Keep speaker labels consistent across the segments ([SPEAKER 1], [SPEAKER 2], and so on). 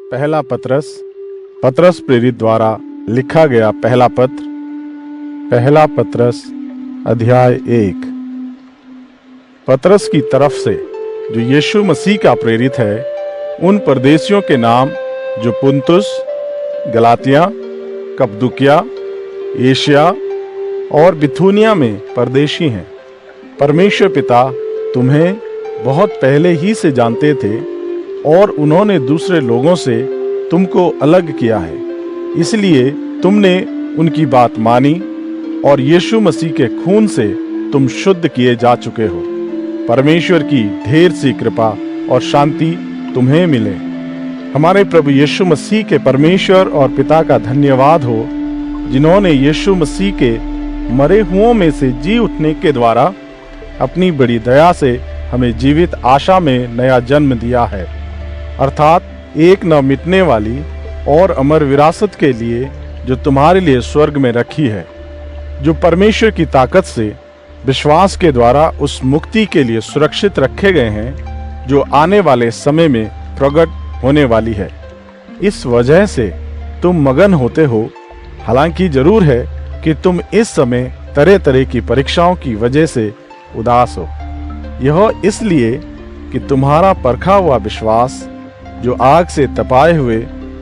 [SPEAKER 1] पहला पतरस प्रेरित द्वारा लिखा गया पहला पतरस अध्याय 1। पतरस की तरफ से जो यीशु मसीह का प्रेरित है, उन परदेशियों के नाम जो पुन्तुस, गलातिया, कप्पदूकिया, एशिया और बिथुनिया में परदेशी हैं। परमेश्वर पिता तुम्हें बहुत पहले ही से जानते थे और उन्होंने दूसरे लोगों से तुमको अलग किया है, इसलिए तुमने उनकी बात मानी और यीशु मसीह के खून से तुम शुद्ध किए जा चुके हो। परमेश्वर की ढेर सी कृपा और शांति तुम्हें मिले। हमारे प्रभु यीशु मसीह के परमेश्वर और पिता का धन्यवाद हो, जिन्होंने यीशु मसीह के मरे हुओं में से जी उठने के द्वारा अपनी बड़ी दया से हमें जीवित आशा में नया जन्म दिया है, अर्थात एक न मिटने वाली और अमर विरासत के लिए जो तुम्हारे लिए स्वर्ग में रखी है, जो परमेश्वर की ताकत से विश्वास के द्वारा उस मुक्ति के लिए सुरक्षित रखे गए हैं जो आने वाले समय में प्रकट होने वाली है। इस वजह से तुम मगन होते हो। हालांकि जरूर है कि तुम इस समय तरह तरह की परीक्षाओं की वजह से उदास हो। यह इसलिए कि तुम्हारा परखा हुआ विश्वास, जो आग से तपाए हुए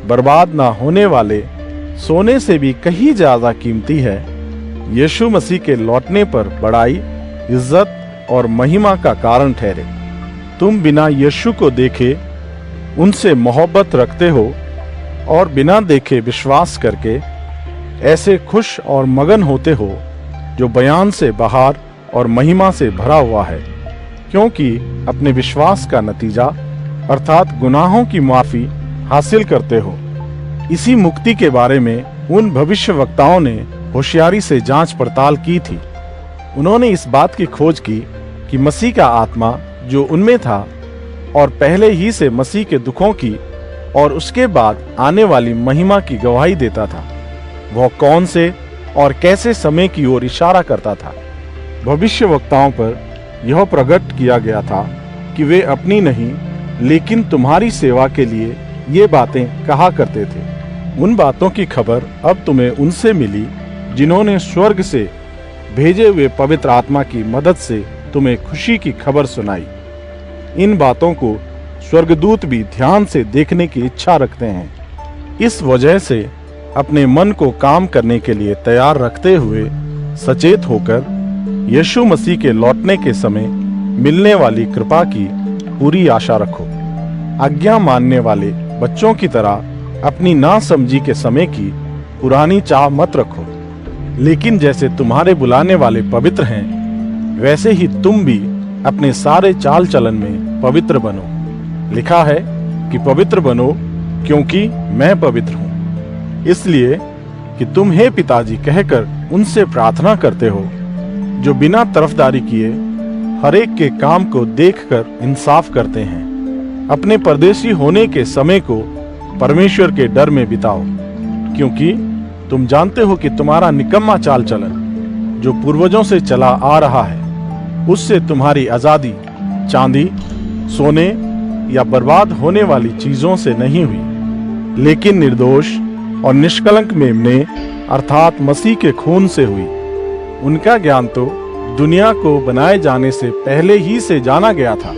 [SPEAKER 1] बर्बाद ना होने वाले सोने से भी कहीं ज्यादा कीमती है, यीशु मसीह के लौटने पर बड़ाई, इज्जत और महिमा का कारण ठहरे। तुम बिना यीशु को देखे उनसे मोहब्बत रखते हो और बिना देखे विश्वास करके ऐसे खुश और मगन होते हो जो बयान से बाहर और महिमा से भरा हुआ है, क्योंकि अपने विश्वास का नतीजा अर्थात गुनाहों की माफी हासिल करते हो। इसी मुक्ति के बारे में उन भविष्यवक्ताओं ने होशियारी से जांच पड़ताल की थी। उन्होंने इस बात की खोज की कि मसीह का आत्मा जो उनमें था और पहले ही से मसीह के दुखों की और उसके बाद आने वाली महिमा की गवाही देता था, वह कौन से और कैसे समय की ओर इशारा करता था। भविष्यवक्ताओं पर यह प्रकट किया गया था कि वे अपनी नहीं लेकिन तुम्हारी सेवा के लिए ये बातें कहा करते थे। उन बातों की खबर अब तुम्हें उनसे मिली जिन्होंने स्वर्ग से भेजे हुए पवित्र आत्मा की मदद से तुम्हें खुशी की खबर सुनाई। इन बातों को स्वर्गदूत भी ध्यान से देखने की इच्छा रखते हैं। इस वजह से अपने मन को काम करने के लिए तैयार रखते हुए सचेत होकर यीशु मसीह के लौटने के समय मिलने वाली कृपा की पूरी आशा रखो। आज्ञा मानने वाले बच्चों की तरह अपनी नासमझी के समय की पुरानी चाह मत रखो, लेकिन जैसे तुम्हारे बुलाने वाले पवित्र हैं, वैसे ही तुम भी अपने सारे चाल चलन में पवित्र बनो। लिखा है कि पवित्र बनो क्योंकि मैं पवित्र हूँ। इसलिए कि तुम हे पिताजी कहकर उनसे प्रार्थना करते हो, जो बिना तरफदारी किए हर एक के काम को देखकर इंसाफ करते हैं। अपने परदेशी होने के समय को परमेश्वर के डर में बिताओ, क्योंकि तुम जानते हो कि तुम्हारा निकम्मा चाल चलन जो पूर्वजों से चला आ रहा है, उससे तुम्हारी आजादी चांदी, सोने या बर्बाद होने वाली चीजों से नहीं हुई, लेकिन निर्दोष और निष्कलंक मेमने अर्थात मसीह के खून से हुई। उनका ज्ञान तो दुनिया को बनाए जाने से पहले ही से जाना गया था,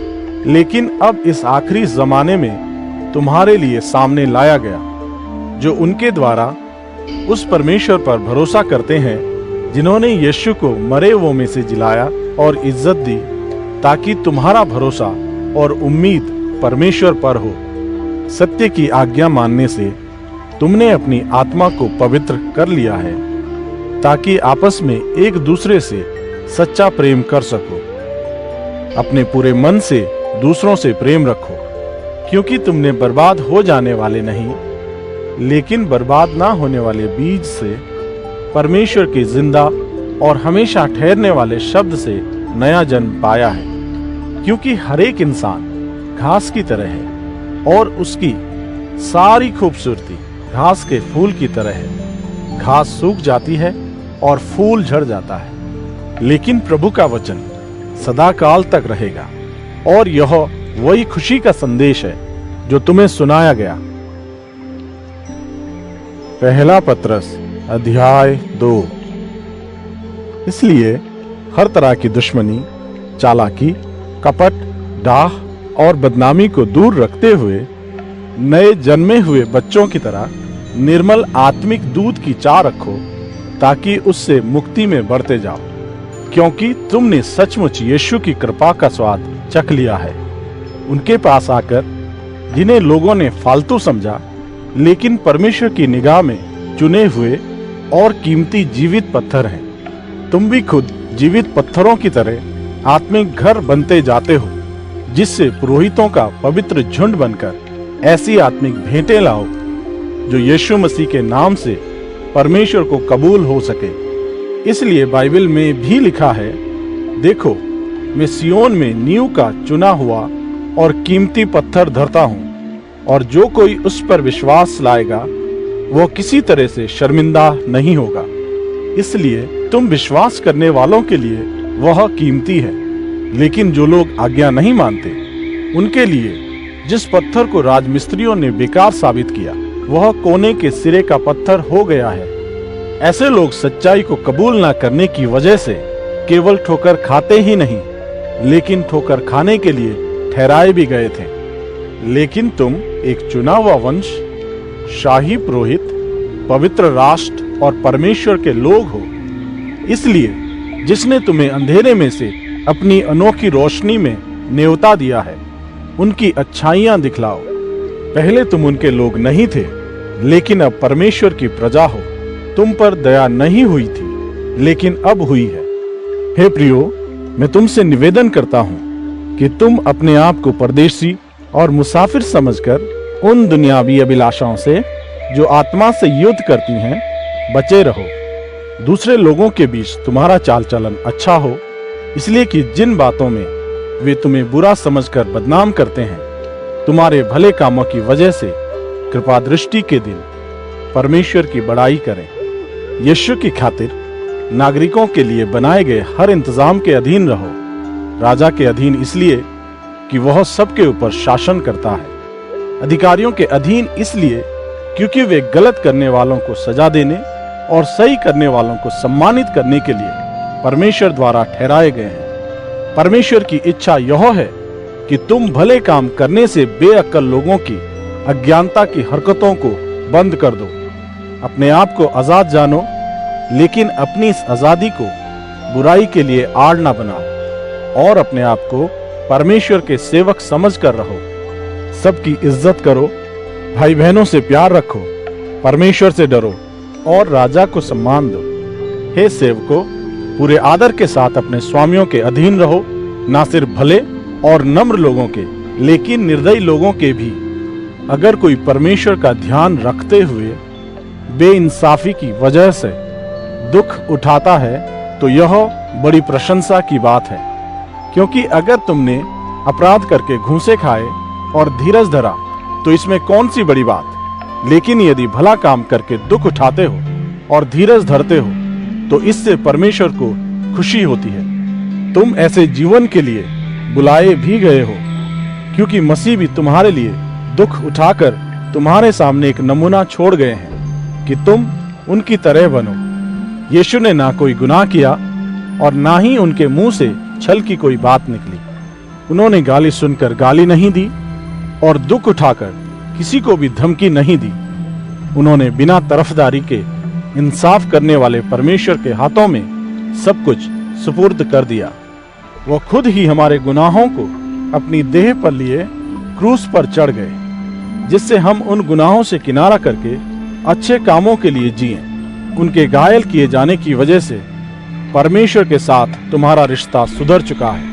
[SPEAKER 1] लेकिन अब इस आखिरी जमाने में तुम्हारे लिए सामने लाया गया, जो उनके द्वारा उस परमेश्वर पर भरोसा करते हैं जिन्होंने यीशु को मरे हुओं में से जिलाया और इज्जत दी, ताकि तुम्हारा भरोसा और उम्मीद परमेश्वर पर हो। सत्य की आज्ञा मानने से तुमने अपनी आत्मा को पवित्र कर लिया है, ताकि आपस में एक दूसरे से सच्चा प्रेम कर सको। अपने पूरे मन से दूसरों से प्रेम रखो, क्योंकि तुमने बर्बाद हो जाने वाले नहीं, लेकिन बर्बाद ना होने वाले बीज से परमेश्वर के जिंदा और हमेशा ठहरने वाले शब्द से नया जन्म पाया है। क्योंकि हर एक इंसान घास की तरह है और उसकी सारी खूबसूरती घास के फूल की तरह है। घास सूख जाती है और फूल झड़ जाता है, लेकिन प्रभु का वचन सदा काल तक रहेगा। और यह वही खुशी का संदेश है जो तुम्हें सुनाया गया। पहला पत्रस अध्याय 2। इसलिए हर तरह की दुश्मनी, चालाकी, कपट, डाह और बदनामी को दूर रखते हुए नए जन्मे हुए बच्चों की तरह निर्मल आत्मिक दूध की चाह रखो, ताकि उससे मुक्ति में बढ़ते जाओ, क्योंकि तुमने सचमुच यीशु की कृपा का स्वाद चख लिया है। उनके पास आकर, जिन्हें लोगों ने फालतू समझा, लेकिन परमेश्वर की निगाह में चुने हुए और कीमती जीवित पत्थर हैं। तुम भी खुद जीवित पत्थरों की तरह आत्मिक घर बनते जाते हो, जिससे पुरोहितों का पवित्र झुंड बनकर ऐसी आत्मिक भेंटें लाओ जो यीशु मसीह के नाम से परमेश्वर को कबूल हो सके। इसलिए बाइबल में भी लिखा है, देखो मैं सियोन में नींव का चुना हुआ और कीमती पत्थर धरता हूँ, और जो कोई उस पर विश्वास लाएगा वह किसी तरह से शर्मिंदा नहीं होगा। इसलिए तुम विश्वास करने वालों के लिए वह कीमती है। लेकिन जो लोग आज्ञा नहीं मानते, उनके लिए जिस पत्थर को राजमिस्त्रियों ने बेकार साबित किया, वह कोने के सिरे का पत्थर हो गया है। ऐसे लोग सच्चाई को कबूल न करने की वजह से केवल ठोकर खाते ही नहीं, लेकिन ठोकर खाने के लिए ठहराए भी गए थे। लेकिन तुम एक चुना हुआ वंश, शाही पुरोहित, पवित्र राष्ट्र और परमेश्वर के लोग हो। इसलिए जिसने तुम्हें अंधेरे में से अपनी अनोखी रोशनी में न्योता दिया है, उनकी अच्छाइयां दिखलाओ। पहले तुम उनके लोग नहीं थे, लेकिन अब परमेश्वर की प्रजा हो। तुम पर दया नहीं हुई थी, लेकिन अब हुई है। हे प्रियो, मैं तुमसे निवेदन करता हूँ कि तुम अपने आप को परदेशी और मुसाफिर समझकर उन दुनियावी अभिलाषाओं से, जो आत्मा से युद्ध करती हैं, बचे रहो। दूसरे लोगों के बीच तुम्हारा चाल चलन अच्छा हो, इसलिए कि जिन बातों में वे तुम्हें बुरा समझकर बदनाम करते हैं, तुम्हारे भले कामों की वजह से कृपा दृष्टि के दिन परमेश्वर की बड़ाई करें। यीशु की खातिर नागरिकों के लिए बनाए गए हर इंतजाम के अधीन रहो। राजा के अधीन इसलिए कि वह सबके ऊपर शासन करता है। अधिकारियों के अधीन इसलिए क्योंकि वे गलत करने वालों को सजा देने और सही करने वालों को सम्मानित करने के लिए परमेश्वर द्वारा ठहराए गए हैं। परमेश्वर की इच्छा यह है कि तुम भले काम करने से बेअक्ल लोगों की अज्ञानता की हरकतों को बंद कर दो। अपने आप को आजाद जानो, लेकिन अपनी इस आजादी को बुराई के लिए आड़ ना बनाओ, और अपने आप को परमेश्वर के सेवक समझकर रहो। सबकी इज्जत करो, भाई बहनों से प्यार रखो, परमेश्वर से डरो और राजा को सम्मान दो। हे सेवकों, पूरे आदर के साथ अपने स्वामियों के अधीन रहो, ना सिर्फ भले और नम्र लोगों के, लेकिन निर्दयी लोगों के भी। अगर कोई परमेश्वर का ध्यान रखते हुए बेइंसाफी की वजह से दुख उठाता है, तो यह बड़ी प्रशंसा की बात है। क्योंकि अगर तुमने अपराध करके घूंसे खाए और धीरज धरा, तो इसमें कौन सी बड़ी बात। लेकिन यदि भला काम करके दुख उठाते हो और धीरज धरते हो, तो इससे परमेश्वर को खुशी होती है। तुम ऐसे जीवन के लिए बुलाए भी गए हो, क्योंकि मसीह भी तुम्हारे लिए दुख उठाकर तुम्हारे सामने एक नमूना छोड़ गए हैं कि तुम उनकी तरह बनो। यीशु ने ना कोई गुनाह किया और ना ही उनके मुंह से छल की कोई बात निकली। उन्होंने गाली सुनकर गाली नहीं दी और दुख उठाकर किसी को भी धमकी नहीं दी। उन्होंने बिना तरफदारी के इंसाफ करने वाले परमेश्वर के हाथों में सब कुछ सुपुर्द कर दिया। वो खुद ही हमारे गुनाहों को अपनी देह पर लिए क्रूस पर चढ़ गए, जिससे हम उन गुनाहों से किनारा करके अच्छे कामों के लिए जिएं। उनके घायल किए जाने की वजह से परमेश्वर के साथ तुम्हारा रिश्ता सुधर चुका है।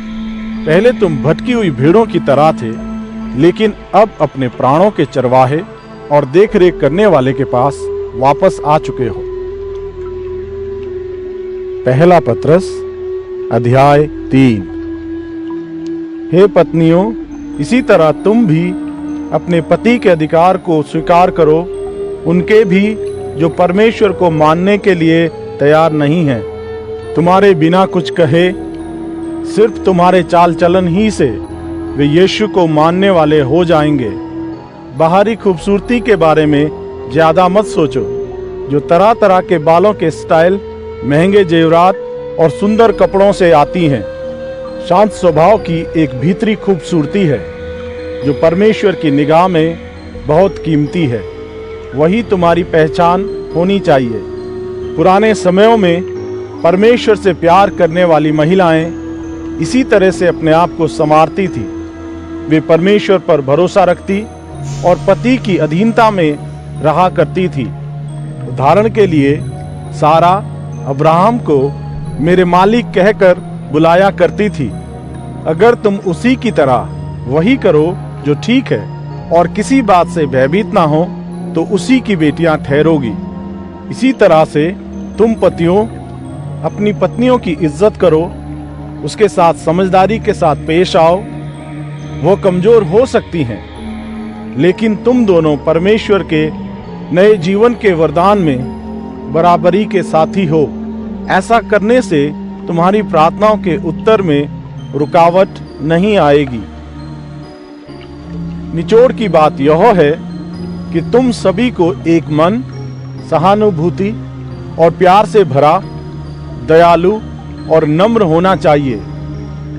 [SPEAKER 1] पहले तुम भटकी हुई भेड़ों की तरह थे, लेकिन अब अपने प्राणों के चरवाहे और देखरेख करने वाले के पास वापस आ चुके हो। पहला पत्रस अध्याय 3। हे पत्नियों, इसी तरह तुम भी अपने पति के अधिकार को स्वीकार करो, उनके भी जो परमेश्वर को मानने के लिए तैयार नहीं हैं। तुम्हारे बिना कुछ कहे, सिर्फ तुम्हारे चाल चलन ही से वे यीशु को मानने वाले हो जाएंगे। बाहरी खूबसूरती के बारे में ज्यादा मत सोचो, जो तरह तरह के बालों के स्टाइल, महंगे जेवरात और सुंदर कपड़ों से आती हैं। शांत स्वभाव की एक भीतरी खूबसूरती है जो परमेश्वर की निगाह में बहुत कीमती है। वही तुम्हारी पहचान होनी चाहिए। पुराने समयों में परमेश्वर से प्यार करने वाली महिलाएं इसी तरह से अपने आप को संवारती थी। वे परमेश्वर पर भरोसा रखती और पति की अधीनता में रहा करती थी। उदाहरण के लिए सारा अब्राहम को मेरे मालिक कहकर बुलाया करती थी। अगर तुम उसी की तरह वही करो जो ठीक है और किसी बात से भयभीत ना हो तो उसी की बेटियां ठहरोगी। इसी तरह से तुम पतियों अपनी पत्नियों की इज्जत करो, उसके साथ समझदारी के साथ पेश आओ। वो कमजोर हो सकती हैं, लेकिन तुम दोनों परमेश्वर के नए जीवन के वरदान में बराबरी के साथी हो। ऐसा करने से तुम्हारी प्रार्थनाओं के उत्तर में रुकावट नहीं आएगी। निचोड़ की बात यह है कि तुम सभी को एक मन, सहानुभूति और प्यार से भरा, दयालु और नम्र होना चाहिए।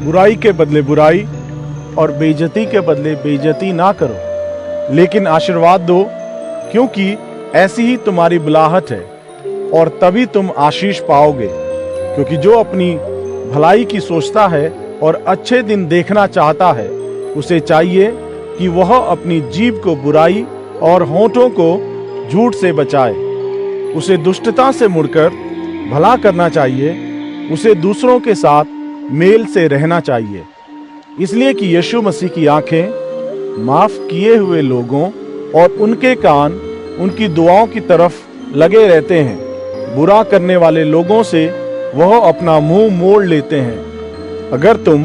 [SPEAKER 1] बुराई के बदले बुराई और बेइज्जती के बदले बेइज्जती ना करो, लेकिन आशीर्वाद दो, क्योंकि ऐसी ही तुम्हारी बुलाहट है और तभी तुम आशीष पाओगे। क्योंकि जो अपनी भलाई की सोचता है और अच्छे दिन देखना चाहता है, उसे चाहिए कि वह अपनी जीभ को बुराई और होठों को झूठ से बचाए। उसे दुष्टता से मुड़कर भला करना चाहिए। उसे दूसरों के साथ मेल से रहना चाहिए, इसलिए कि यीशु मसीह की आंखें माफ किए हुए लोगों और उनके कान उनकी दुआओं की तरफ लगे रहते हैं। बुरा करने वाले लोगों से वह अपना मुंह मोड़ लेते हैं। अगर तुम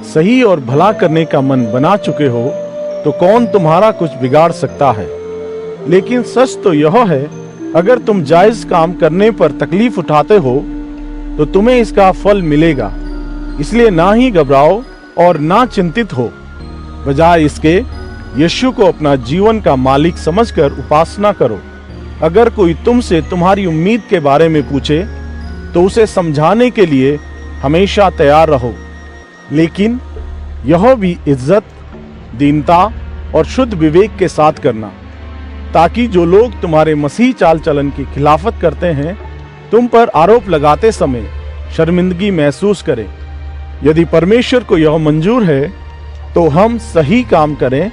[SPEAKER 1] सही और भला करने का मन बना चुके हो तो कौन तुम्हारा कुछ बिगाड़ सकता है। लेकिन सच तो यह है, अगर तुम जायज काम करने पर तकलीफ उठाते हो तो तुम्हें इसका फल मिलेगा। इसलिए ना ही घबराओ और ना चिंतित हो। बजाय इसके यीशु को अपना जीवन का मालिक समझकर उपासना करो। अगर कोई तुमसे तुम्हारी उम्मीद के बारे में पूछे तो उसे समझाने के लिए हमेशा तैयार रहो, लेकिन यह भी इज्जत, दीनता और शुद्ध विवेक के साथ करना, ताकि जो लोग तुम्हारे मसीह चाल चलन की खिलाफत करते हैं तुम पर आरोप लगाते समय शर्मिंदगी महसूस करें। यदि परमेश्वर को यह मंजूर है तो हम सही काम करें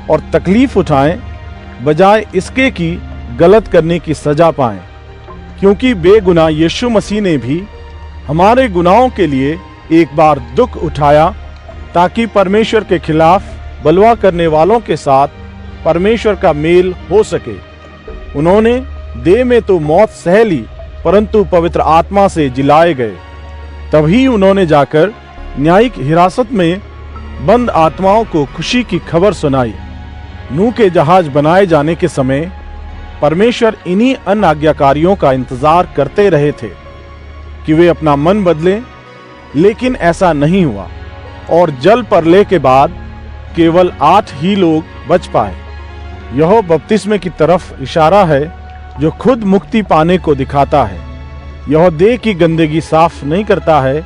[SPEAKER 1] और तकलीफ उठाएं, बजाय इसके कि गलत करने की सजा पाएं। क्योंकि बेगुनाह यीशु मसीह ने भी हमारे गुनाहों के लिए एक बार दुख उठाया, ताकि परमेश्वर के खिलाफ बलवा करने वालों के साथ परमेश्वर का मेल हो सके। उन्होंने देह में तो मौत सह ली, परंतु पवित्र आत्मा से जिलाए गए। तभी उन्होंने जाकर न्यायिक हिरासत में बंद आत्माओं को खुशी की खबर सुनाई। नूह के जहाज बनाए जाने के समय परमेश्वर इन्हीं अनाज्ञाकारियों का इंतजार करते रहे थे कि वे अपना मन बदलें, लेकिन ऐसा नहीं हुआ और जल प्रलय के बाद केवल 8 ही लोग बच पाए। यह बपतिस्मे की तरफ इशारा है, जो खुद मुक्ति पाने को दिखाता है। यह देह की गंदगी साफ नहीं करता है,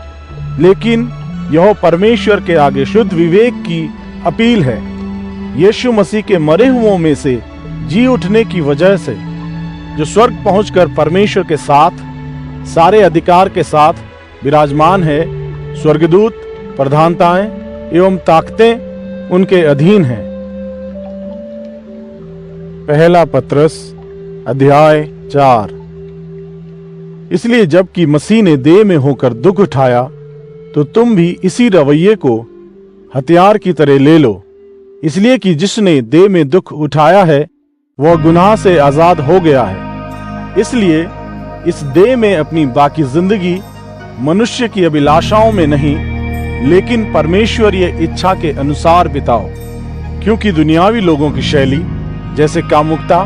[SPEAKER 1] लेकिन यह परमेश्वर के आगे शुद्ध विवेक की अपील है। यीशु मसीह के मरे हुओं में से जी उठने की वजह से, जो स्वर्ग पहुंचकर परमेश्वर के साथ सारे अधिकार के साथ विराजमान है, स्वर्गदूत, प्रधानताएं एवं ताकतें उनके अधीन हैं। पहला पत्रस अध्याय 4। इसलिए जबकि मसीह ने देह में होकर दुख उठाया, तो तुम भी इसी रवैये को हथियार की तरह ले लो। इसलिए कि जिसने देह में दुख उठाया है वह गुनाह से आजाद हो गया है। इसलिए इस देह में अपनी बाकी जिंदगी मनुष्य की अभिलाषाओं में नहीं, लेकिन परमेश्वरीय इच्छा के अनुसार बिताओ। क्योंकि दुनियावी लोगों की शैली, जैसे कामुकता,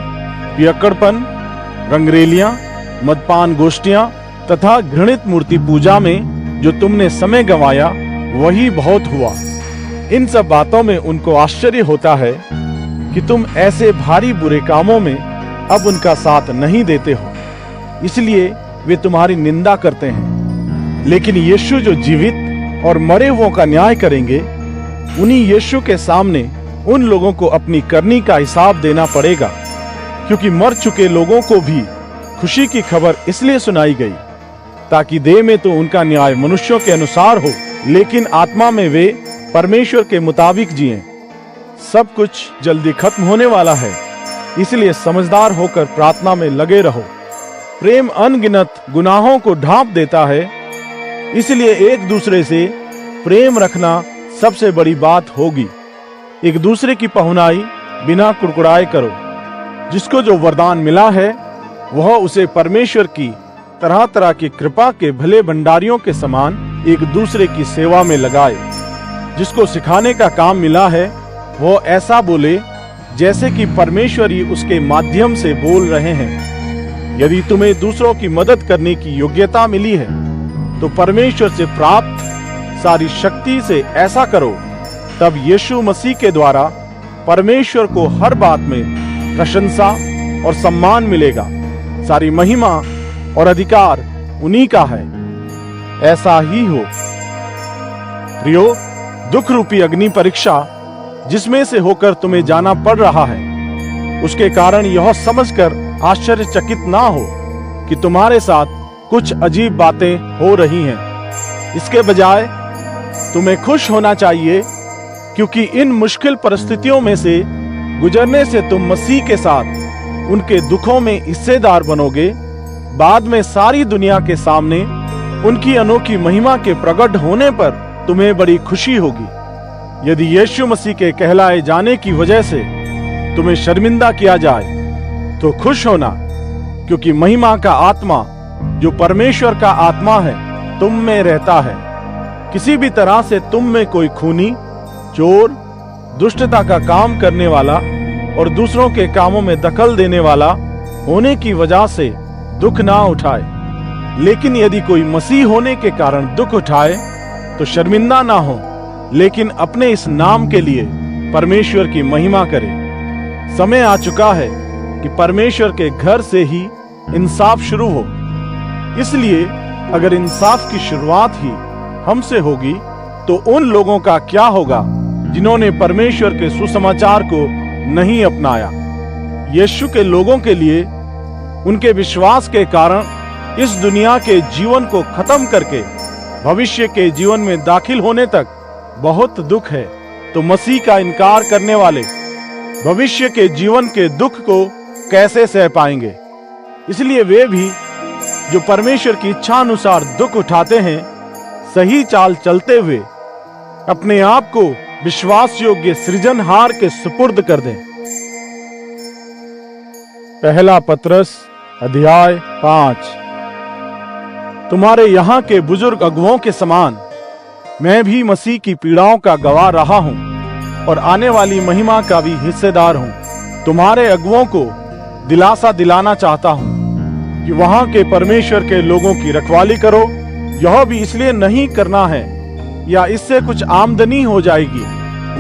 [SPEAKER 1] पियक्कड़पन, रंगरेलियां, मदपान गोष्ठियां तथा घृणित मूर्ति पूजा में जो तुमने समय गंवाया, वही बहुत हुआ। इन सब बातों में उनको आश्चर्य होता है कि तुम ऐसे भारी बुरे कामों में अब उनका साथ नहीं देते हो। इसलिए वे तुम्हारी निंदा करते हैं। लेकिन यीशु जो जीवित और मरे हुओं का न्याय करेंगे, उन्हीं यीशु के सामने उन लोगों को अपनी करनी का हिसाब देना पड़ेगा, क्योंकि मर चुके लोगों को भी खुशी की खबर इसलिए सुनाई गई ताकि देह में तो उनका न्याय मनुष्यों के अनुसार हो, लेकिन आत्मा में वे परमेश्वर के मुताबिक जिएं। सब कुछ जल्दी खत्म होने वाला है, इसलिए समझदार होकर प्रार्थना में लगे रहो। प्रेम अनगिनत गुनाहों को ढांप देता है, इसलिए एक दूसरे से प्रेम रखना सबसे बड़ी बात होगी। एक दूसरे की पहुनाई बिना कुड़कुड़ाए करो। जिसको जो वरदान मिला है वह उसे परमेश्वर की तरह तरह की कृपा के भले भंडारियों के समान एक दूसरे की सेवा में लगाए। जिसको सिखाने का काम मिला है वो ऐसा बोले जैसे कि परमेश्वर ही उसके माध्यम से बोल रहे हैं। यदि तुम्हें दूसरों की मदद करने की योग्यता मिली है तो परमेश्वर से प्राप्त सारी शक्ति से ऐसा करो, तब यीशु मसीह के द्वारा परमेश्वर को हर बात में प्रशंसा और सम्मान मिलेगा। सारी महिमा और अधिकार उन्हीं का है। ऐसा ही हो। प्रियो, दुख रूपी अग्नि परीक्षा जिसमें से होकर तुम्हें जाना पड़ रहा है, उसके कारण यह समझकर आश्चर्यचकित ना हो कि तुम्हारे साथ कुछ अजीब बातें हो रही हैं। इसके बजाय तुम्हें खुश होना चाहिए, क्योंकि इन मुश्किल परिस्थितियों में से गुजरने से तुम मसीह के साथ उनके दुखों में हिस्सेदार बनोगे। बाद में सारी दुनिया के सामने उनकी अनोखी महिमा के प्रकट होने पर तुम्हें बड़ी खुशी होगी। यदि यीशु मसीह के कहलाए जाने की वजह से तुम्हें शर्मिंदा किया जाए तो खुश होना, क्योंकि महिमा का आत्मा जो परमेश्वर का आत्मा है तुम में रहता है। किसी भी तरह से तुम में कोई खूनी, चोर, दुष्टता का काम करने वाला और दूसरों के कामों में दखल देने वाला होने की वजह से दुख ना उठाए। लेकिन यदि कोई मसीह होने के कारण दुख उठाए तो शर्मिंदा ना हो, लेकिन अपने इस नाम के लिए परमेश्वर की महिमा करे। समय आ चुका है कि परमेश्वर के घर से ही इंसाफ शुरू हो। इसलिए अगर इंसाफ की शुरुआत ही हमसे होगी तो उन लोगों का क्या होगा जिन्होंने परमेश्वर के सुसमाचार को नहीं अपनाया। यीशु के लोगों के लिए उनके विश्वास के कारण इस दुनिया के जीवन को खत्म करके भविष्य के जीवन में दाखिल होने तक बहुत दुख है, तो मसीह का इनकार करने वाले भविष्य के जीवन के दुख को कैसे सह पाएंगे। इसलिए वे भी जो परमेश्वर की इच्छा अनुसार दुख उठाते हैं, सही चाल चलते हुए अपने आप को विश्वास योग्य सृजनहार के सुपुर्द कर दें। पहला पत्रस अध्याय 5। तुम्हारे यहाँ के बुजुर्ग अगुओं के समान मैं भी मसीह की पीड़ाओं का गवाह रहा हूँ और आने वाली महिमा का भी हिस्सेदार हूँ। तुम्हारे अगुओं को दिलासा दिलाना चाहता हूँ कि वहाँ के परमेश्वर के लोगों की रखवाली करो। यह भी इसलिए नहीं करना है या इससे कुछ आमदनी हो जाएगी,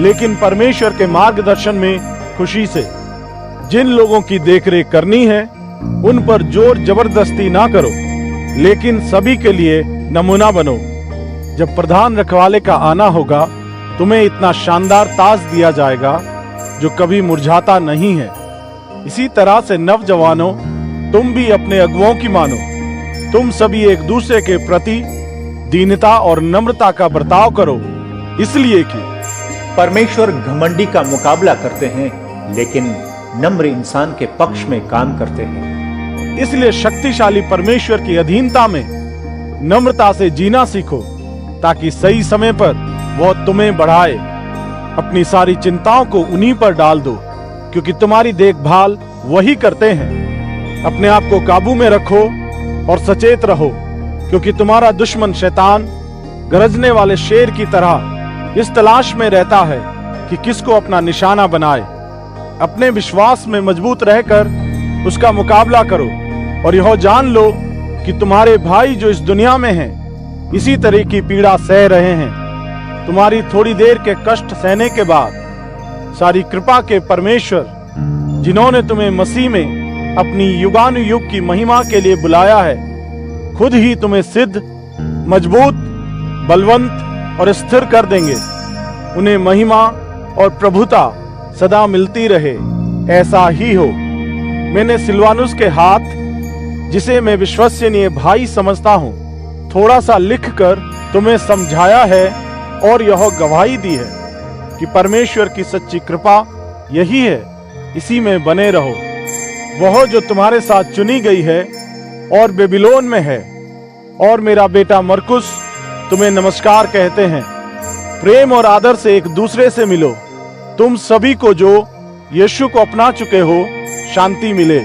[SPEAKER 1] लेकिन परमेश्वर के मार्गदर्शन में खुशी से। जिन लोगों की देखरेख करनी है उन पर जोर जबरदस्ती ना करो, लेकिन सभी के लिए नमूना बनो। जब प्रधान रखवाले का आना होगा तुम्हें इतना शानदार ताज दिया जाएगा जो कभी मुरझाता नहीं है। इसी तरह से नवजवानों, तुम भी अपने अगुओं की मानो। तुम सभी एक दूसरे के प्रति दीनता और नम्रता का बर्ताव करो, इसलिए कि
[SPEAKER 2] परमेश्वर घमंडी का मुकाबला करते हैं लेकिन नम्र इंसान के पक्ष में काम करते हैं।
[SPEAKER 1] इसलिए शक्तिशाली परमेश्वर की अधीनता में नम्रता से जीना सीखो, ताकि सही समय पर वह तुम्हें बढ़ाए। अपनी सारी चिंताओं को उन्हीं पर डाल दो, क्योंकि तुम्हारी देखभाल वही करते हैं। अपने आप को काबू में रखो और सचेत रहो, क्योंकि तुम्हारा दुश्मन शैतान गरजने वाले शेर की तरह इस तलाश में रहता है कि किसको अपना निशाना बनाए। अपने विश्वास में मजबूत रहकर उसका मुकाबला करो और यह जान लो कि तुम्हारे भाई जो इस दुनिया में हैं इसी तरह की पीड़ा सह रहे हैं। तुम्हारी थोड़ी देर के कष्ट सहने के बाद सारी कृपा के परमेश्वर, जिन्होंने तुम्हें मसीह में अपनी युगानुयुग की महिमा के लिए बुलाया है। खुद ही तुम्हें सिद्ध, मजबूत, बलवंत और स्थिर कर देंगे। उन्हें महिमा और प्रभुता सदा मिलती रहे, ऐसा ही हो। मैंने सिलवानुस के हाथ, जिसे मैं विश्वसनीय भाई समझता हूँ, थोड़ा सा लिखकर तुम्हें समझाया है और यह गवाही दी है कि परमेश्वर की सच्ची कृपा यही है, इसी में बने रहो। वह जो तुम्हारे साथ चुनी गई है और बेबीलोन में है, और मेरा बेटा मरकुस तुम्हें नमस्कार कहते हैं। प्रेम और आदर से एक दूसरे से मिलो। तुम सभी को जो यीशु को अपना चुके हो, शांति मिले।